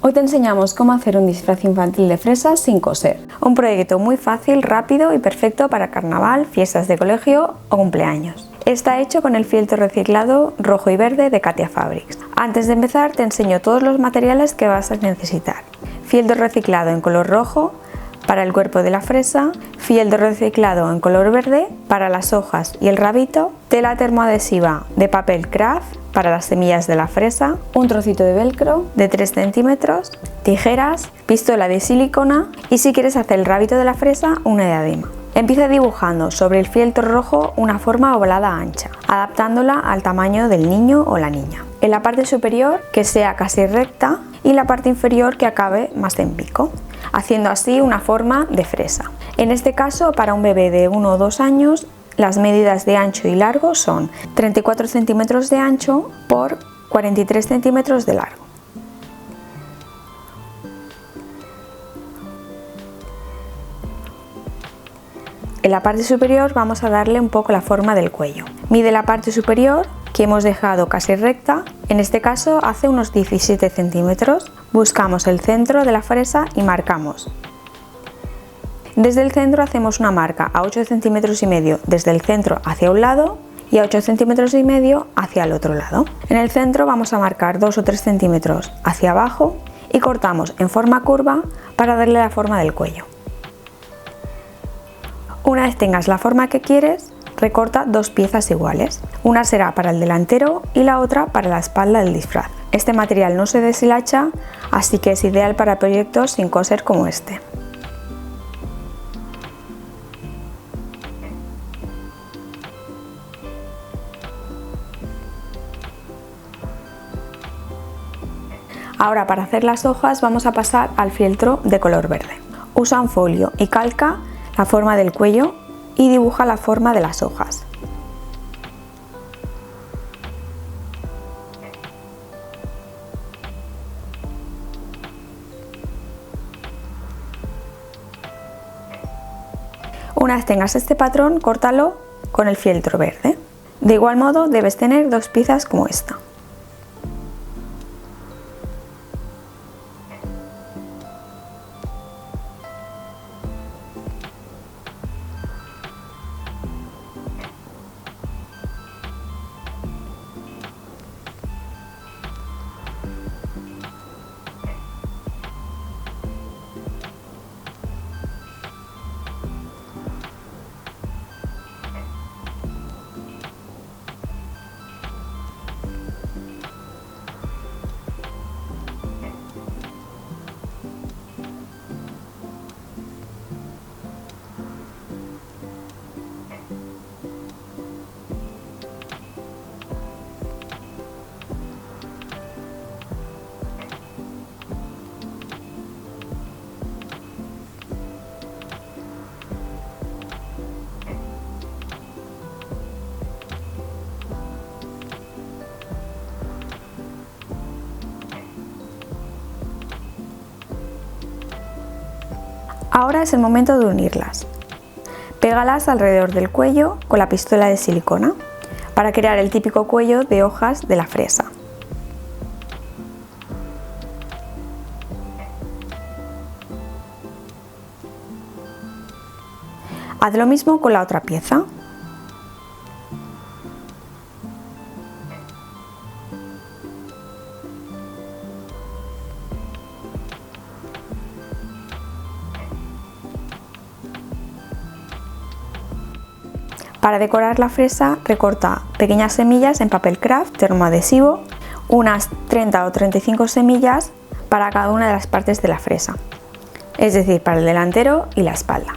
Hoy te enseñamos cómo hacer un disfraz infantil de fresas sin coser. Un proyecto muy fácil, rápido y perfecto para carnaval, fiestas de colegio o cumpleaños. Está hecho con el fieltro reciclado rojo y verde de Katia Fabrics. Antes de empezar te enseño todos los materiales que vas a necesitar. Fieltro reciclado en color rojo para el cuerpo de la fresa, fieltro reciclado en color verde para las hojas y el rabito, tela termoadhesiva de papel craft para las semillas de la fresa, un trocito de velcro de 3 centímetros, tijeras, pistola de silicona y si quieres hacer el rabito de la fresa, una diadema. Empieza dibujando sobre el fieltro rojo una forma ovalada ancha, adaptándola al tamaño del niño o la niña. En la parte superior que sea casi recta y la parte inferior que acabe más en pico, haciendo así una forma de fresa. En este caso, para un bebé de 1 o 2 años, las medidas de ancho y largo son 34 centímetros de ancho por 43 centímetros de largo. En la parte superior vamos a darle un poco la forma del cuello. Mide la parte superior, que hemos dejado casi recta, en este caso hace unos 17 centímetros. Buscamos el centro de la fresa y marcamos. Desde el centro hacemos una marca a 8 centímetros y medio desde el centro hacia un lado y a 8 centímetros y medio hacia el otro lado. En el centro vamos a marcar 2 o 3 centímetros hacia abajo y cortamos en forma curva para darle la forma del cuello. Una vez tengas la forma que quieres, recorta 2 piezas iguales. Una será para el delantero y la otra para la espalda del disfraz. Este material no se deshilacha, así que es ideal para proyectos sin coser como este. Ahora para hacer las hojas vamos a pasar al fieltro de color verde. Usa un folio y calca la forma del cuello y dibuja la forma de las hojas. Una vez tengas este patrón, córtalo con el fieltro verde. De igual modo debes tener 2 piezas como esta. Ahora es el momento de unirlas. Pégalas alrededor del cuello con la pistola de silicona para crear el típico cuello de hojas de la fresa. Haz lo mismo con la otra pieza. Para decorar la fresa, recorta pequeñas semillas en papel craft termoadhesivo, unas 30 o 35 semillas para cada una de las partes de la fresa, es decir, para el delantero y la espalda.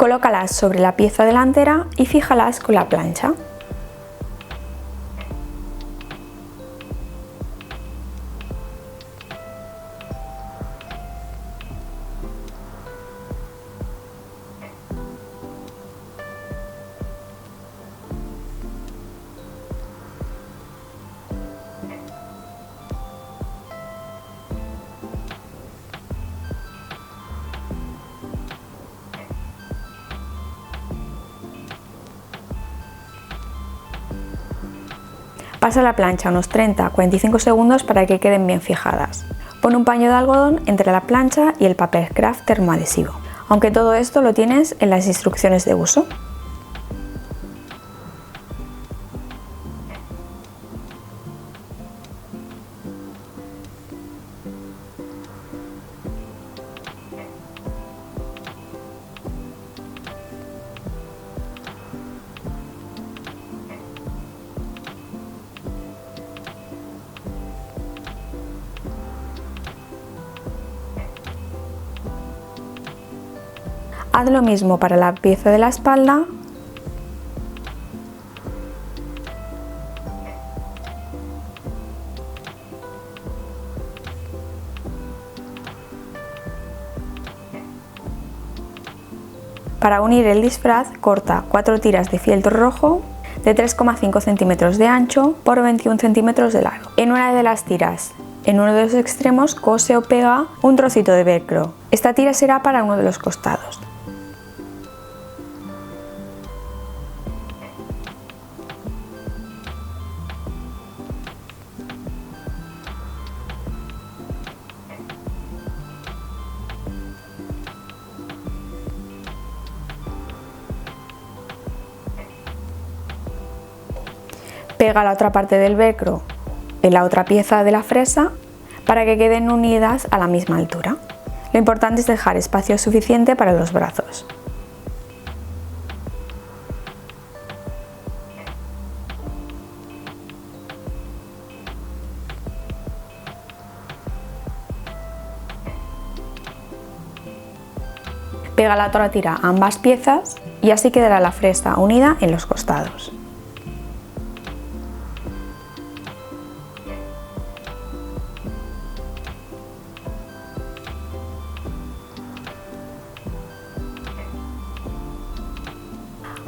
Colócalas sobre la pieza delantera y fíjalas con la plancha. Pasa la plancha unos 30-45 segundos para que queden bien fijadas. Pon un paño de algodón entre la plancha y el papel craft termoadhesivo, aunque todo esto lo tienes en las instrucciones de uso. Haz lo mismo para la pieza de la espalda . Para unir el disfraz, corta 4 tiras de fieltro rojo de 3,5 centímetros de ancho por 21 centímetros de largo. En una de las tiras, en uno de los extremos, cose o pega un trocito de velcro. Esta tira será para uno de los costados. Pega la otra parte del velcro en la otra pieza de la fresa para que queden unidas a la misma altura. Lo importante es dejar espacio suficiente para los brazos. Pega la otra tira a ambas piezas y así quedará la fresa unida en los costados.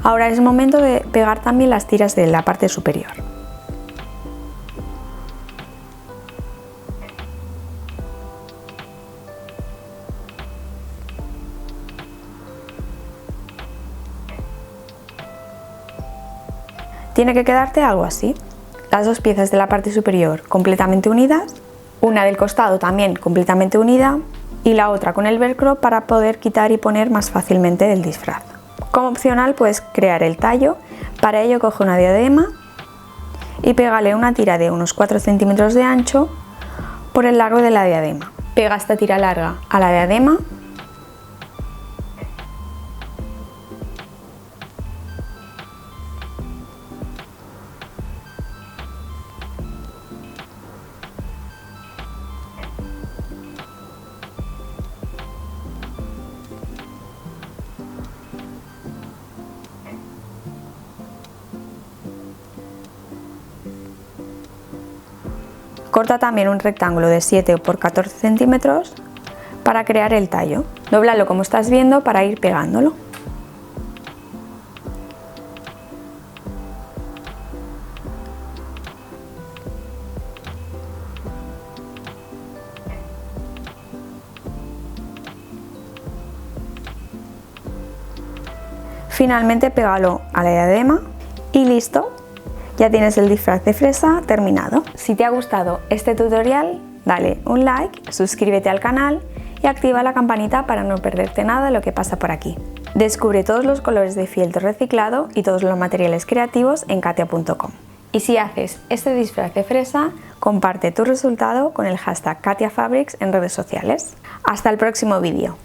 Ahora es momento de pegar también las tiras de la parte superior. Tiene que quedarte algo así, las dos piezas de la parte superior completamente unidas, una del costado también completamente unida y la otra con el velcro para poder quitar y poner más fácilmente el disfraz. Como opcional puedes crear el tallo, para ello coge una diadema y pégale una tira de unos 4 centímetros de ancho por el largo de la diadema. Pega esta tira larga a la diadema . Corta también un rectángulo de 7 por 14 centímetros para crear el tallo. Dóblalo como estás viendo para ir pegándolo. Finalmente pégalo a la diadema y listo. Ya tienes el disfraz de fresa terminado. Si te ha gustado este tutorial, dale un like, suscríbete al canal y activa la campanita para no perderte nada de lo que pasa por aquí. Descubre todos los colores de fieltro reciclado y todos los materiales creativos en katia.com. Y si haces este disfraz de fresa, comparte tu resultado con el hashtag KatiaFabrics en redes sociales. Hasta el próximo vídeo.